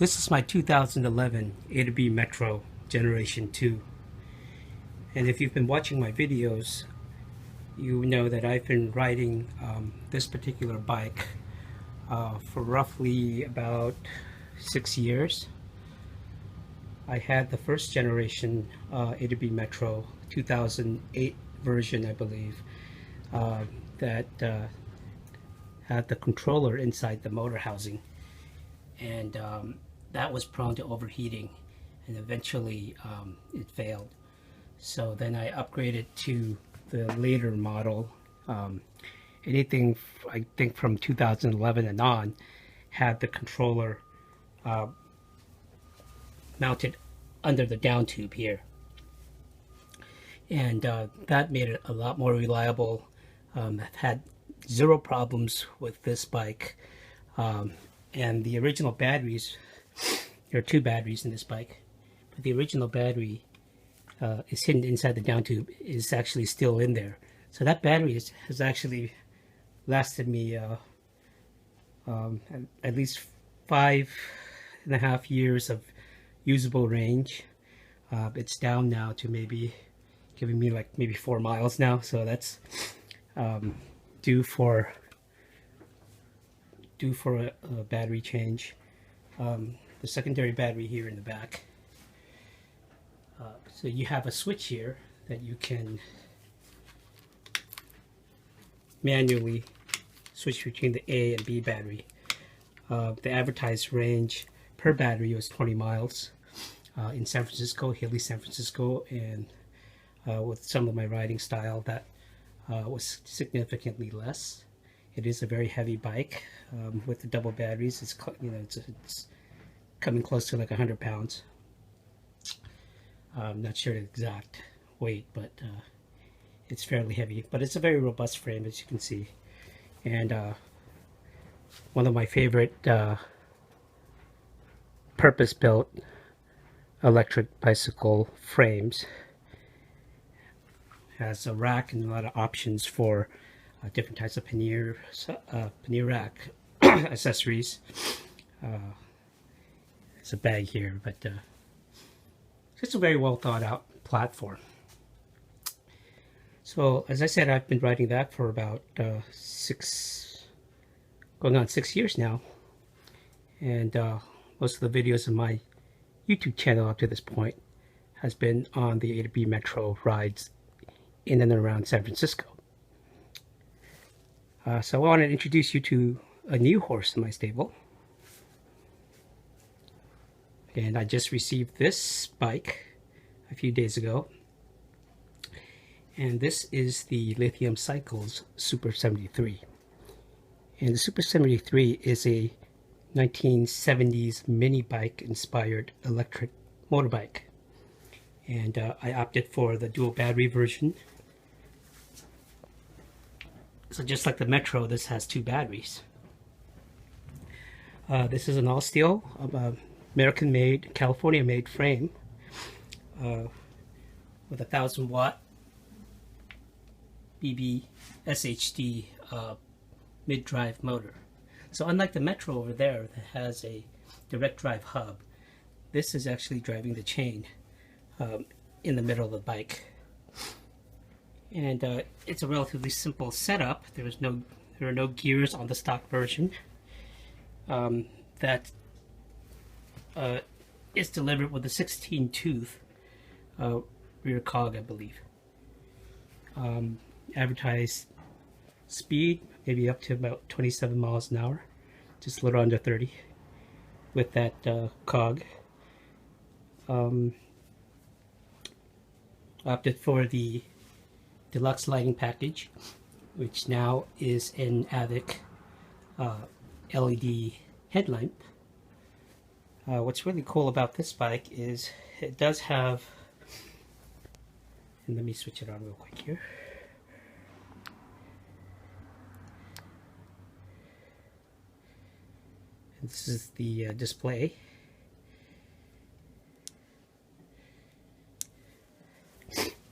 This is my 2011 A to B Metro Generation 2. And if you've been watching my videos, you know that I've been riding this particular bike for roughly about 6 years. I had the first generation A to B Metro 2008 version, I believe, that had the controller inside the motor housing, and that was prone to overheating, and eventually it failed. So then I upgraded to the later model. Anything I think from 2011 and on had the controller mounted under the down tube here, and that made it a lot more reliable. I've had zero problems with this bike, and the original batteries, there are two batteries in this bike, but the original battery is hidden inside the down tube, is actually still in there. So that battery has actually lasted me at least 5.5 years of usable range. It's down now to maybe giving me like maybe 4 miles now, so that's due for a battery change. The secondary battery here in the back. So you have a switch here that you can manually switch between the A and B battery. The advertised range per battery was 20 miles in San Francisco, hilly San Francisco, and with some of my riding style that was significantly less. It is a very heavy bike with the double batteries. It's coming close to like 100 pounds. I'm not sure the exact weight, but it's fairly heavy. But it's a very robust frame, as you can see. And one of my favorite purpose-built electric bicycle frames. Has a rack and a lot of options for different types of pannier rack accessories. It's a bag here, but it's a very well thought out platform. So as I said, I've been riding that for about going on 6 years now, and most of the videos of my YouTube channel up to this point has been on the A to B Metro rides in and around San Francisco. So I want to introduce you to a new horse in my stable. And I just received this bike a few days ago. And this is the Lithium Cycles Super 73. And the Super 73 is a 1970s mini bike inspired electric motorbike. And I opted for the dual battery version. So just like the Metro, this has two batteries. This is an all steel, American-made, California-made frame with a 1,000-watt BB SHD mid-drive motor. So unlike the Metro over there that has a direct drive hub, this is actually driving the chain in the middle of the bike. And it's a relatively simple setup. There are no gears on the stock version. That is delivered with a 16-tooth rear cog, I believe. Advertised speed maybe up to about 27 miles an hour, just a little under 30 with that cog. Opted for the deluxe lighting package, which now is an AVIC LED headlamp. What's really cool about this bike is it does have, and let me switch it on real quick here. And this is the display.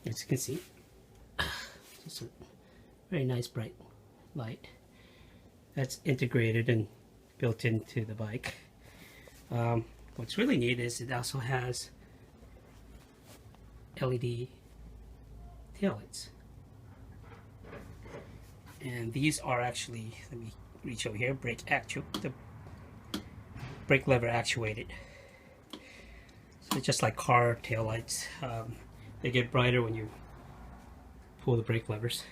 As you can see, just a very nice bright light that's integrated and built into the bike. What's really neat is it also has LED taillights. And these are actually, let me reach over here, the brake lever actuated. So just like car taillights, they get brighter when you pull the brake levers.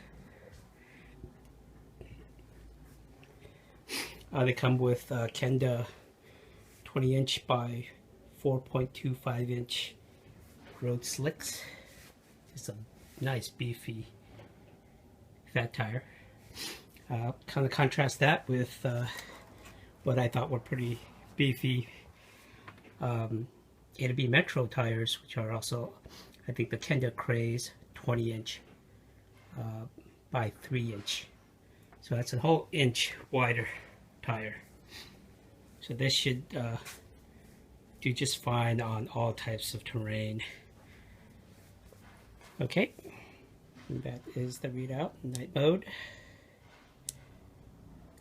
They come with Kenda 20-inch by 4.25-inch road slicks. It's a nice beefy fat tire. Kind of contrast that with what I thought were pretty beefy A to B Metro tires, which are also, I think, the Kenda Craze 20-inch by 3-inch. So that's a whole inch wider tire. So this should do just fine on all types of terrain. Okay, and that is the readout in night mode.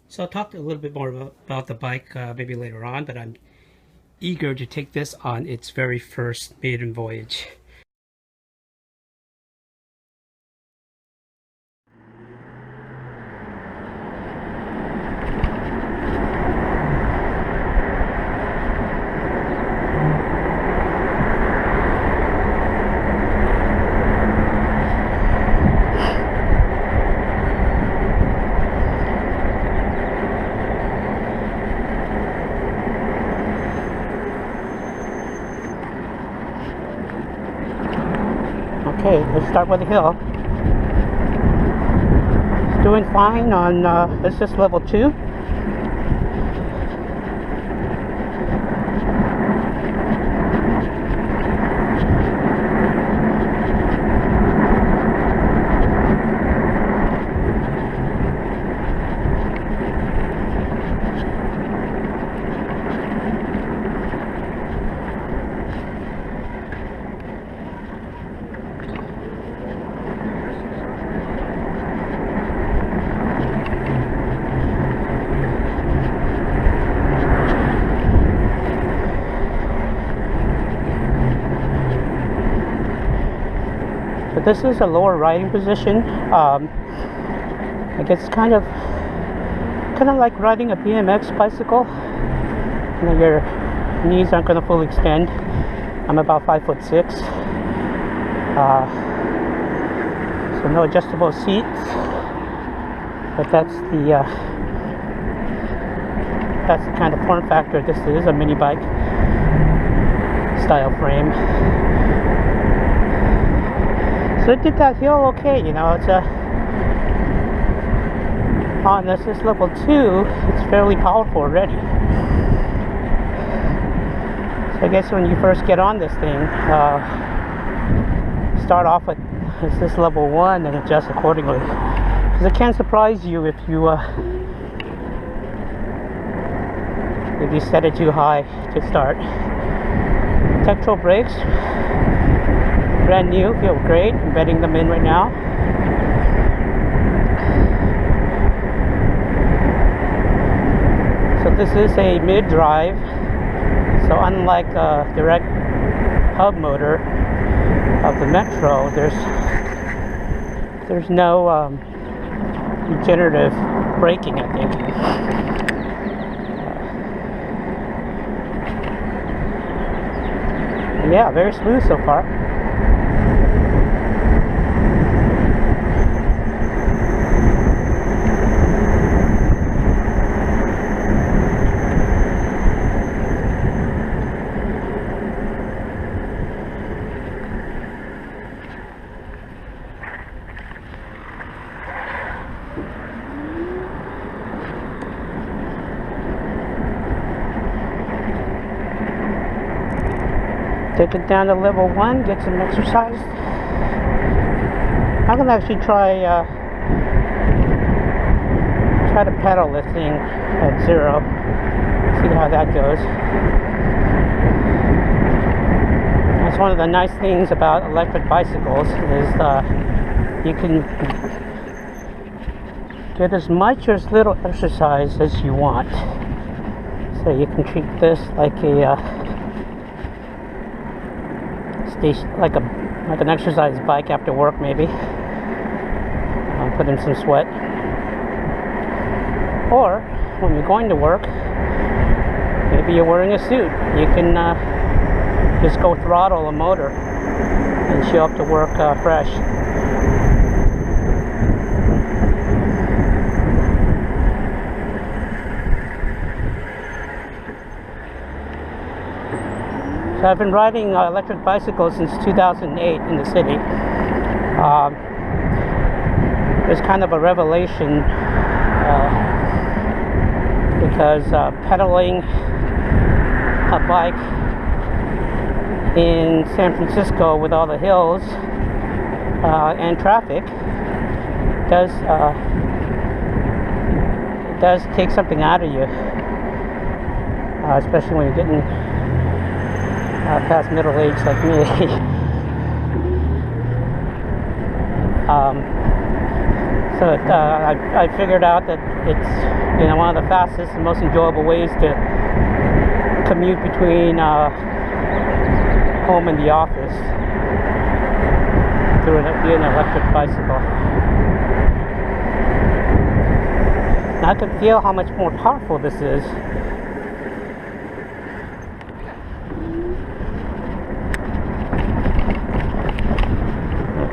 So I'll talk a little bit more about the bike maybe later on, but I'm eager to take this on its very first maiden voyage. Okay, let's start with the hill. It's doing fine on, this is level 2. But this is a lower riding position. I guess kind of like riding a BMX bicycle. You know, your knees aren't going to fully extend. I'm about 5'6". So no adjustable seats. But that's the kind of form factor this is, a mini bike style frame. So it did that hill okay, you know. It's on this is level 2. It's fairly powerful already. So I guess when you first get on this thing, start off with this level 1 and adjust accordingly, because it can surprise you if you set it too high to start. Tectile brakes. Brand new, feel great. I'm bedding them in right now. So this is a mid-drive. So unlike a direct hub motor of the Metro, there's no regenerative braking, I think. Yeah, very smooth so far. Take it down to level 1, get some exercise. I'm gonna actually try to pedal this thing at 0. See how that goes. That's one of the nice things about electric bicycles is you can get as much or as little exercise as you want. So you can treat this like a station, like an exercise bike after work, maybe. Put in some sweat. Or when you're going to work, maybe you're wearing a suit. You can just go throttle a motor and show up to work fresh. So I've been riding electric bicycles since 2008 in the city. It was kind of a revelation because pedaling a bike in San Francisco with all the hills and traffic does take something out of you, especially when you're getting past middle age like me. So I figured out that it's, you know, one of the fastest and most enjoyable ways to commute between home and the office through an electric bicycle. And I can feel how much more powerful this is.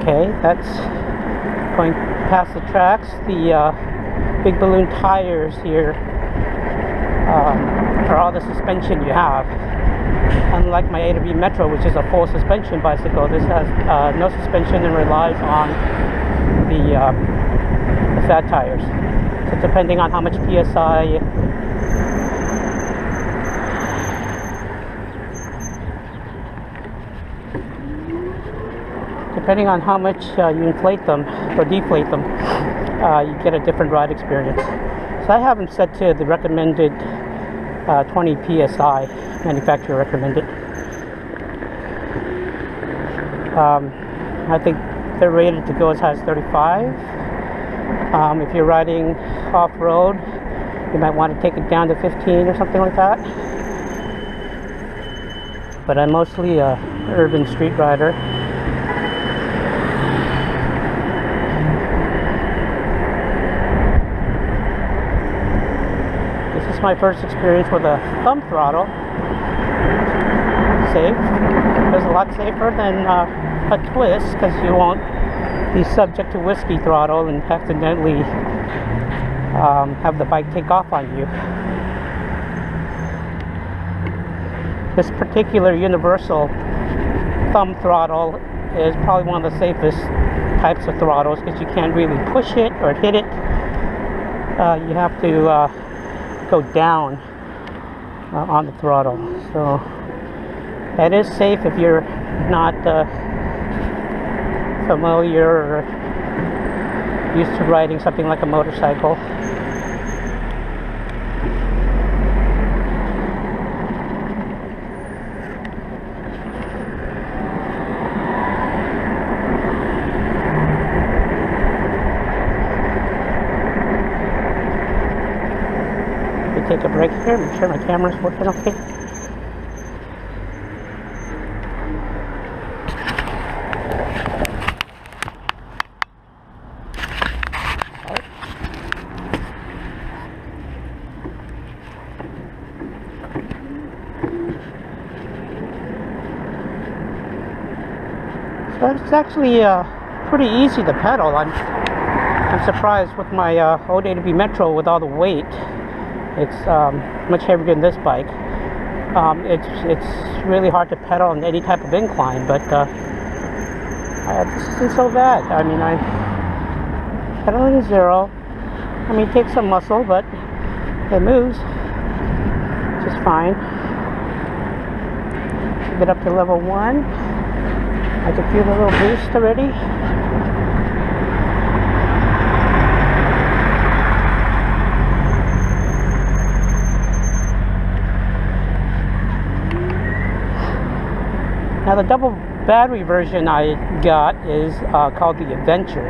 Okay, that's going past the tracks. The big balloon tires here are all the suspension you have. Unlike my A to B Metro, which is a full suspension bicycle, this has no suspension and relies on the fat tires. So depending on how much PSI depending on how much you inflate them or deflate them, you get a different ride experience. So I have them set to the recommended 20 PSI, manufacturer recommended. I think they're rated to go as high as 35. If you're riding off-road, you might want to take it down to 15 or something like that. But I'm mostly a urban street rider. This is my first experience with a thumb throttle. Safe. It's a lot safer than a twist, because you won't be subject to whiskey throttle and accidentally have the bike take off on you. This particular universal thumb throttle is probably one of the safest types of throttles, because you can't really push it or hit it. You have to go down on the throttle. So that is safe if you're not familiar or used to riding something like a motorcycle. Take a break here, make sure my camera's working okay. So it's actually pretty easy to pedal. I'm surprised with my old A to B Metro with all the weight. It's much heavier than this bike. It's really hard to pedal on any type of incline, but this isn't so bad. I mean, I'm pedaling 0. I mean, it takes some muscle, but it moves just fine. Get up to level 1. I can feel the little boost already. Now the double battery version I got is called the Adventure,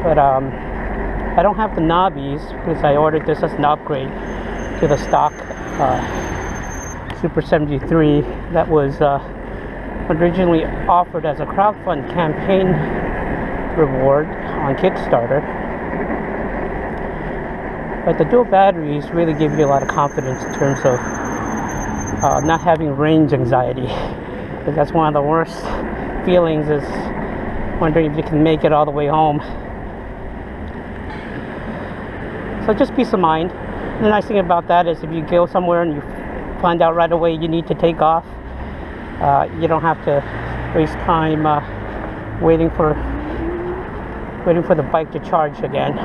but I don't have the knobbies because I ordered this as an upgrade to the stock Super 73 that was originally offered as a crowdfund campaign reward on Kickstarter. But the dual batteries really give you a lot of confidence in terms of not having range anxiety, because that's one of the worst feelings, is wondering if you can make it all the way home. So just peace of mind. And the nice thing about that is if you go somewhere and you find out right away you need to take off, you don't have to waste time waiting for the bike to charge again.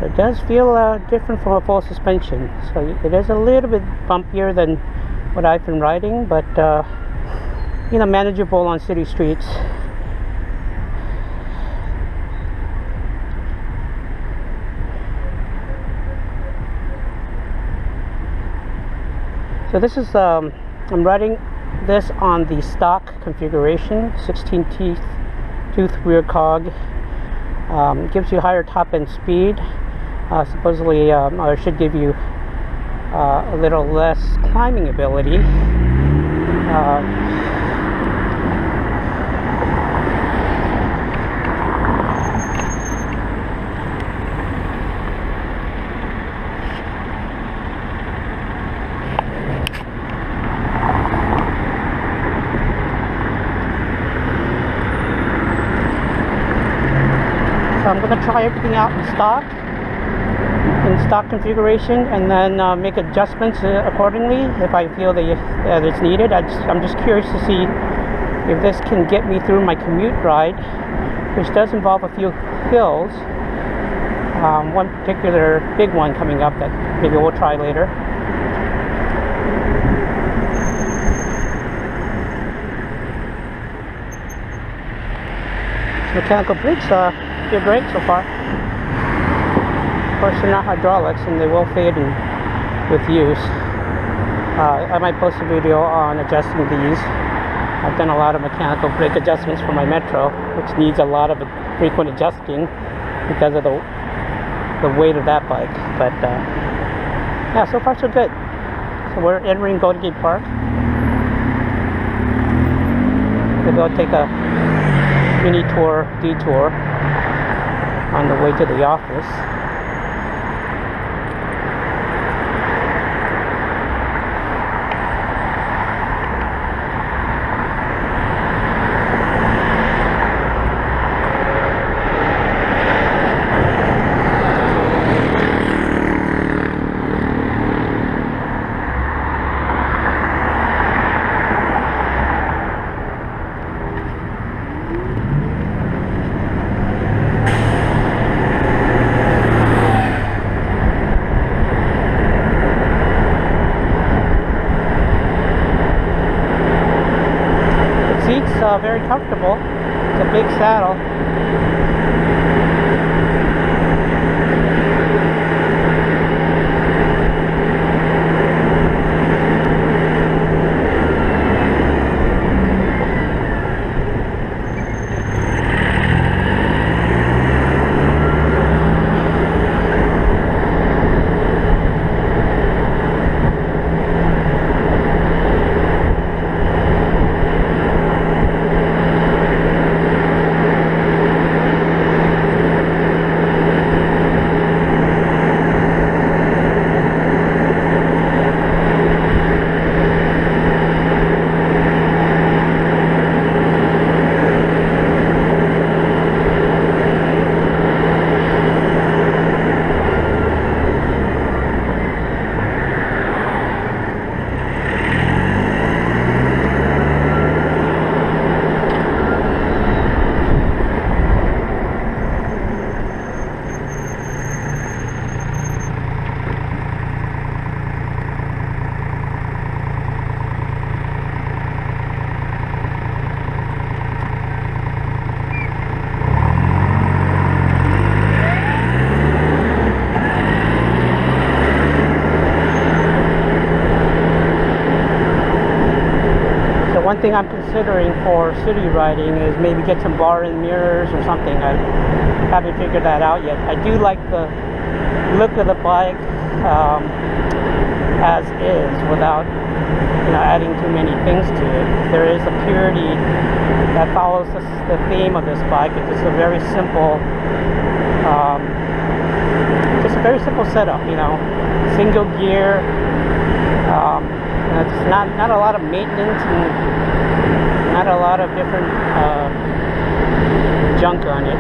It does feel different from a full suspension, so it is a little bit bumpier than what I've been riding, but you know, manageable on city streets. So this is I'm riding this on the stock configuration, 16 tooth rear cog. Gives you higher top end speed. Supposedly, or should give you a little less climbing ability. So I'm going to try everything out in stock configuration, and then make adjustments accordingly if I feel that it's needed. I'm just curious to see if this can get me through my commute ride, which does involve a few hills. One particular big one coming up that maybe we'll try later. Mechanical brakes feel great so far. Of course, they're not hydraulics and they will fade with use. I might post a video on adjusting these. I've done a lot of mechanical brake adjustments for my Metro, which needs a lot of frequent adjusting because of the weight of that bike. But yeah, so far so good. So we're entering Golden Gate Park. Maybe I'll take a mini detour on the way to the office. Very comfortable. It's a big saddle. thing I'm considering for city riding is maybe get some bar-in mirrors or something. I haven't figured that out yet. I do like the look of the bike as is, without adding too many things to it. There is a purity that follows the theme of this bike. It's just a very simple, setup. Single gear. It's not a lot of maintenance and not a lot of different junk on it.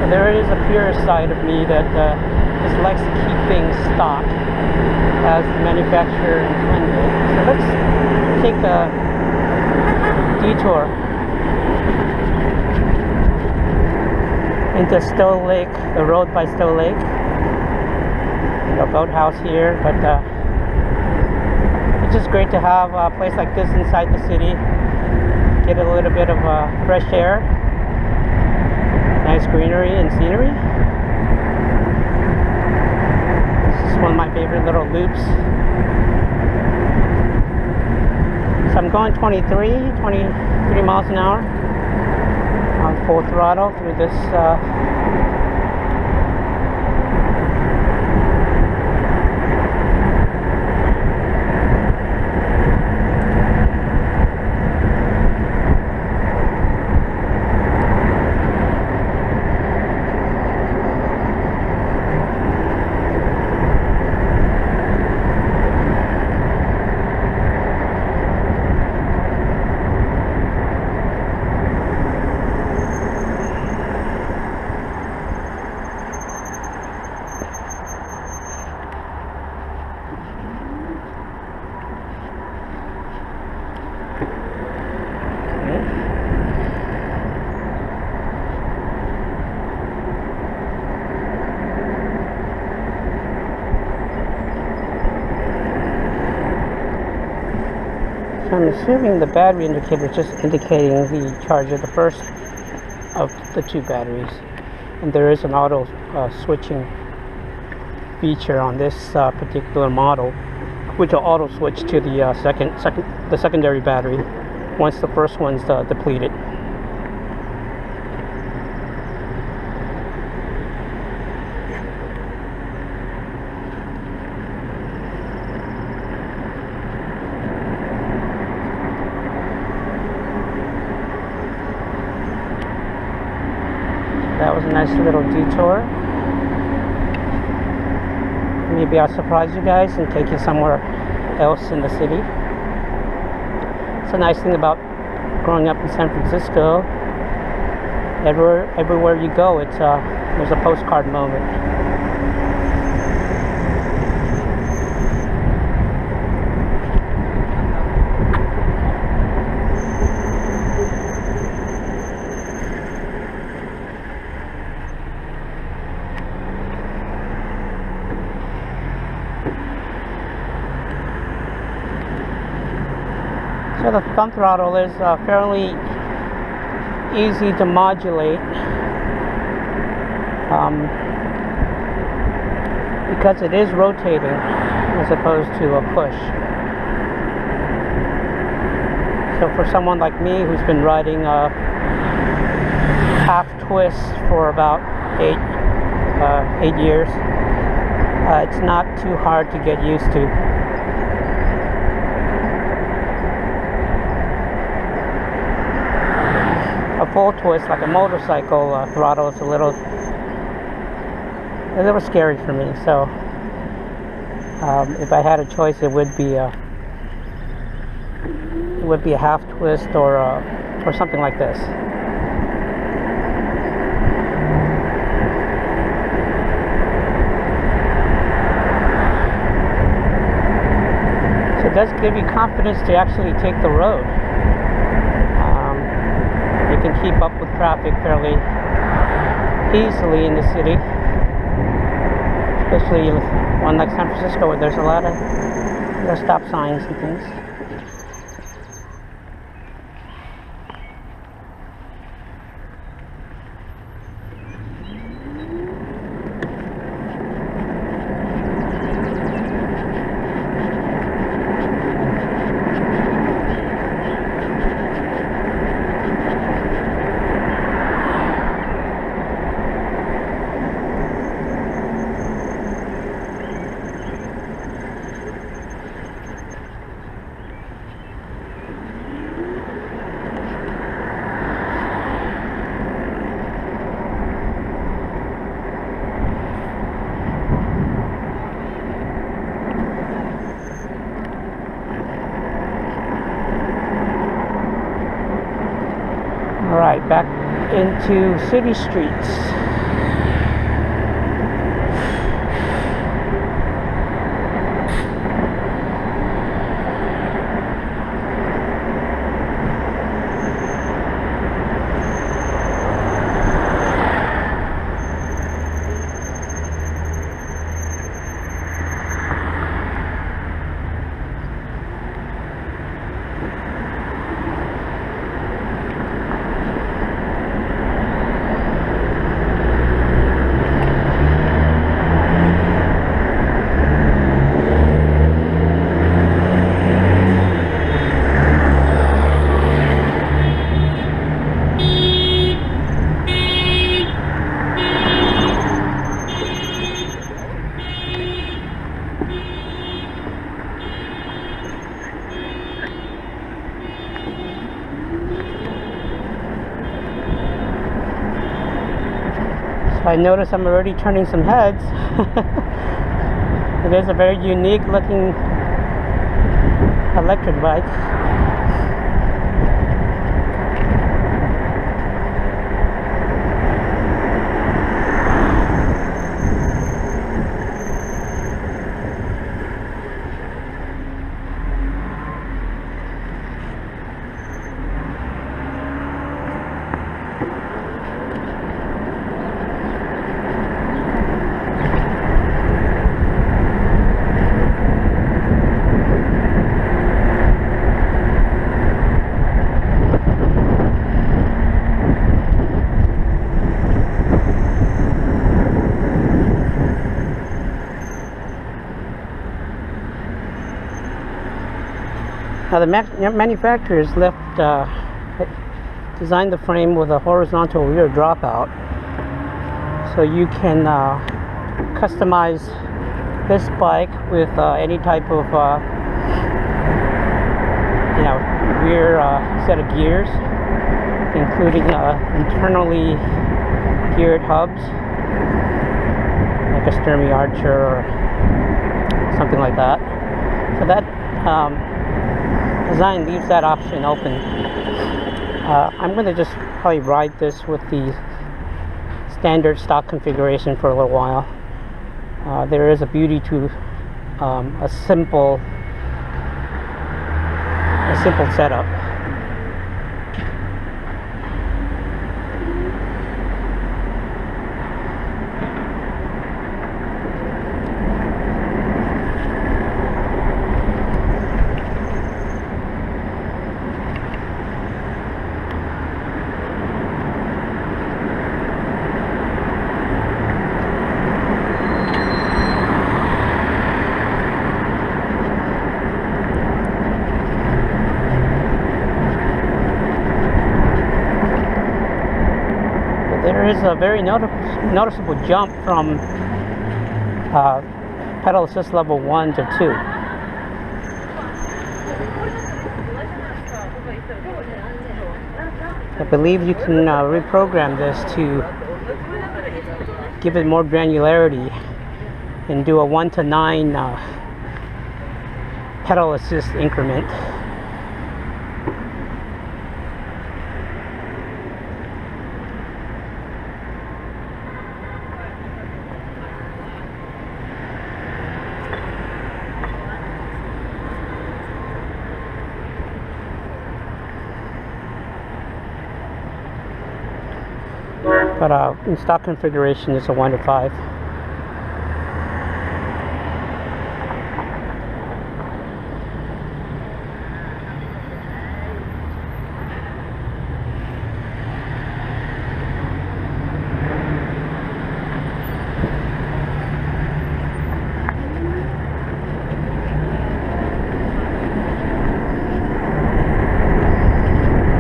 But there is a pure side of me that just likes to keep things stock as the manufacturer intended. So let's take a detour into Stowe Lake, the road by Stowe Lake. A boathouse here, but it's just great to have a place like this inside the city. Get a little bit of fresh air, nice greenery and scenery. This is one of my favorite little loops. So I'm going 23 miles an hour on full throttle through this So I'm assuming the battery indicator is just indicating the charge of the first of the two batteries, and there is an auto switching feature on this particular model, which will auto switch to the secondary battery once the first one's depleted. That was a nice little detour. Maybe I'll surprise you guys and take you somewhere else in the city. It's a nice thing about growing up in San Francisco. Everywhere you go, there's a postcard moment. So the thumb throttle is fairly easy to modulate because it is rotating as opposed to a push. So for someone like me who's been riding a half twist for about 8 years, it's not too hard to get used to. A full twist, like a motorcycle throttle, is a little scary for me. So if I had a choice, it would be a half twist or something like this. So it does give you confidence to actually take the road. You can keep up with traffic fairly easily in the city, especially one like San Francisco where there's a lot of stop signs and things. to city streets. I notice I'm already turning some heads. It is a very unique looking electric bike. Now the manufacturers designed the frame with a horizontal rear dropout, so you can customize this bike with any type of rear set of gears, including internally geared hubs like a Sturmey Archer or something like that. So that design leaves that option open. I'm going to just probably ride this with the standard stock configuration for a little while. There is a beauty to a simple setup. There is a very noticeable jump from pedal assist level 1 to 2. I believe you can reprogram this to give it more granularity and do a 1 to 9 pedal assist increment. But in stock configuration, it's a 1 to 5.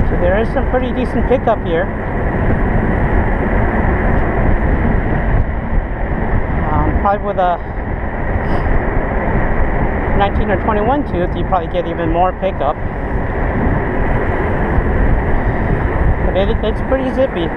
So there is some pretty decent pickup here. Probably with a 19 or 21 tooth, you probably get even more pickup. But it's pretty zippy.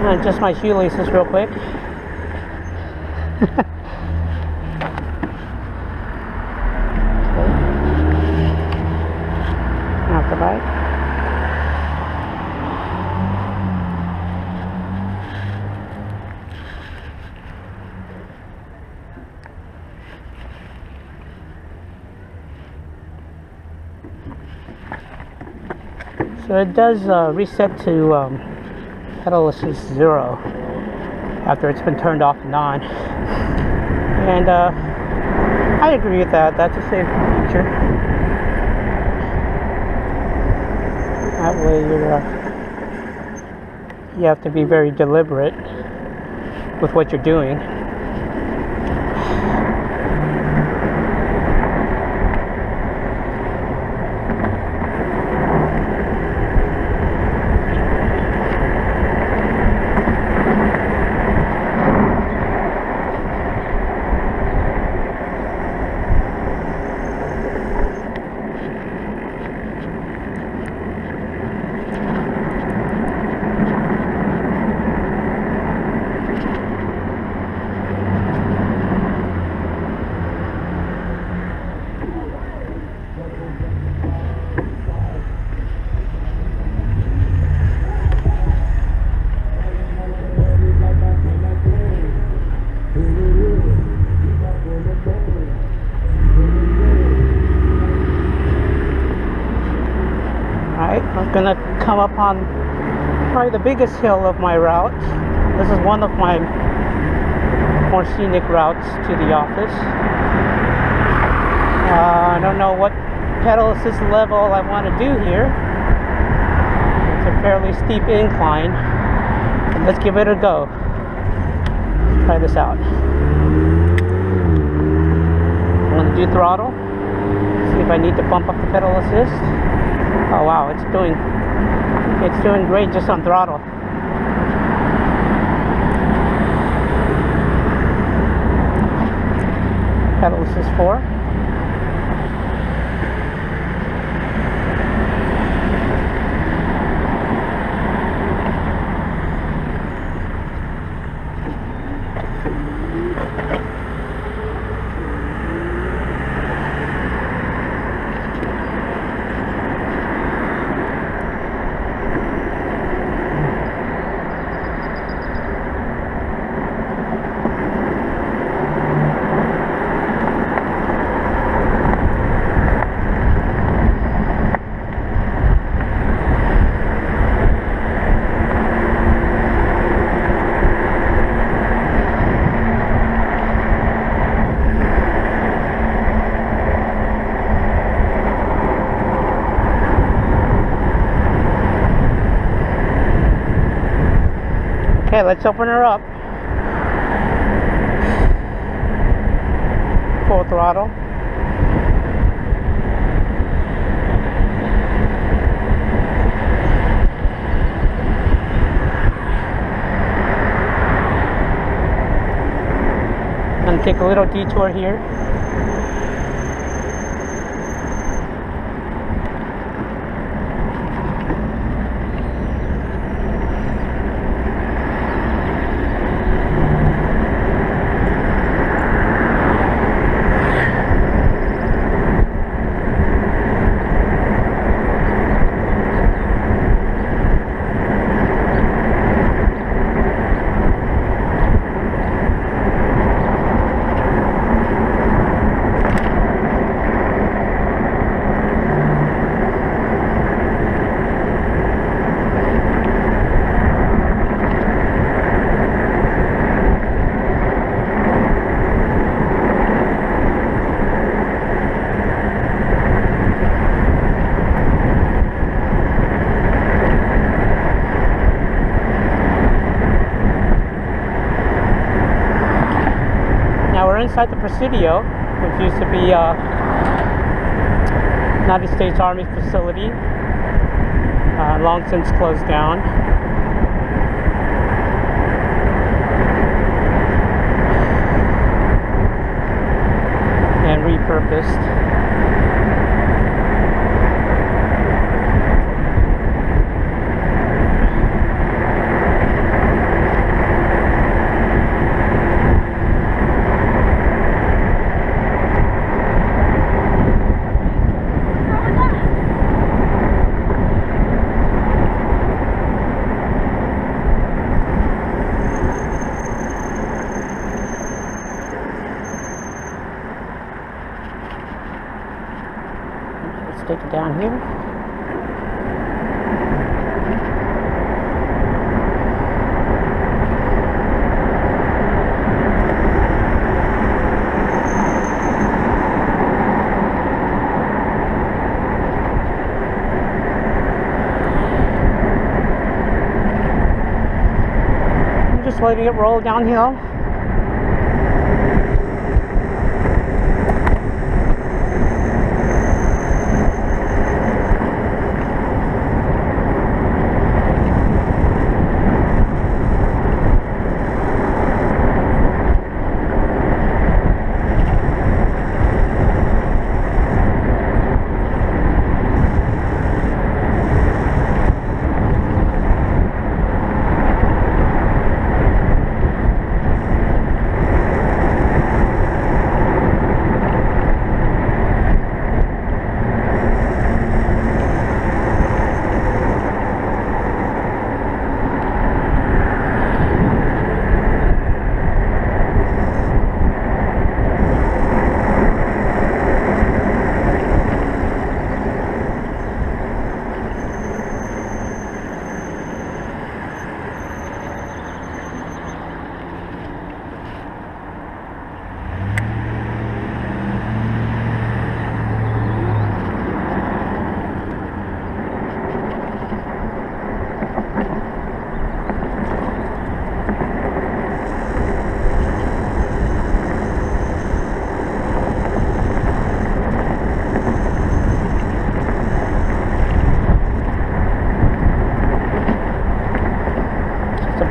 Adjust my shoelaces real quick. Off the bike. So it does reset to pedal assist 0 after it's been turned off and on, and I agree with that. That's a safe feature. That way you have to be very deliberate with what you're doing. I'm gonna come up on probably the biggest hill of my route. This is one of my more scenic routes to the office. I don't know what pedal assist level I want to do here. It's a fairly steep incline. Let's give it a go. Try this out. I'm gonna do throttle. See if I need to bump up the pedal assist. Oh wow, it's doing great just on throttle. Pedal assist 4. Okay, let's open her up. Full throttle. Gonna take a little detour here. Inside the Presidio, which used to be United States Army facility, long since closed down. And repurposed. stick it down here. I'm just letting it roll downhill.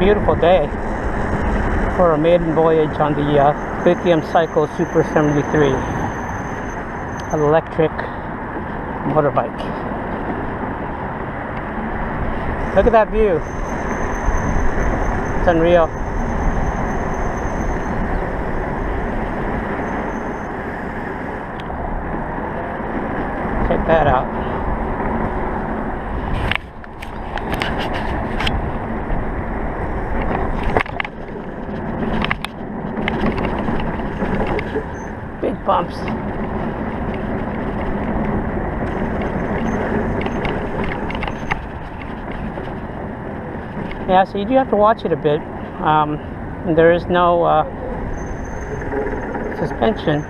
Beautiful day for a maiden voyage on the Lithium Cycle Super 73 electric motorbike. Look at that view. It's unreal. Check that out. Bumps. Yeah, so you do have to watch it a bit. There is no suspension.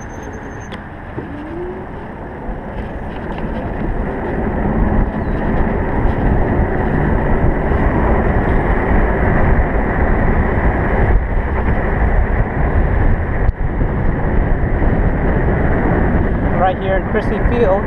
Right here in Chrissy Field.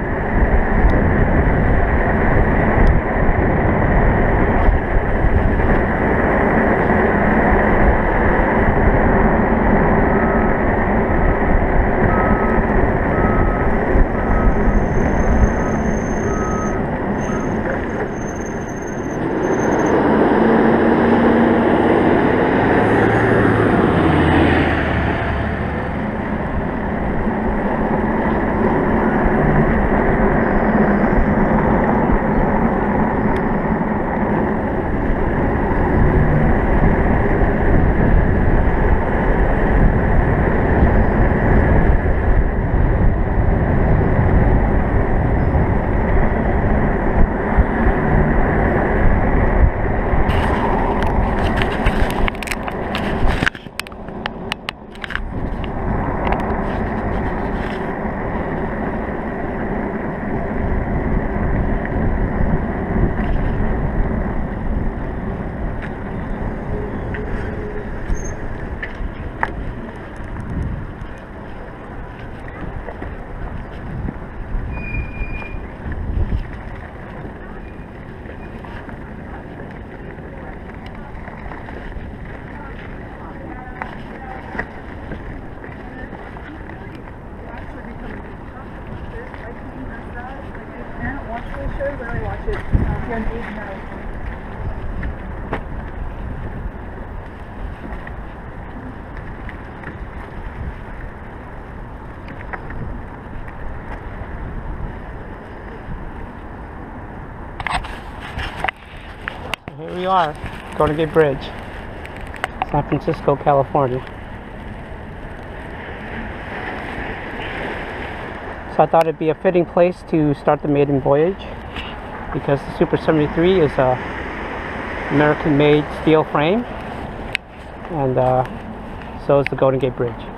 Here we are, Golden Gate Bridge, San Francisco, California. So I thought it'd be a fitting place to start the maiden voyage, because the Super 73 is a American-made steel frame, and so is the Golden Gate Bridge.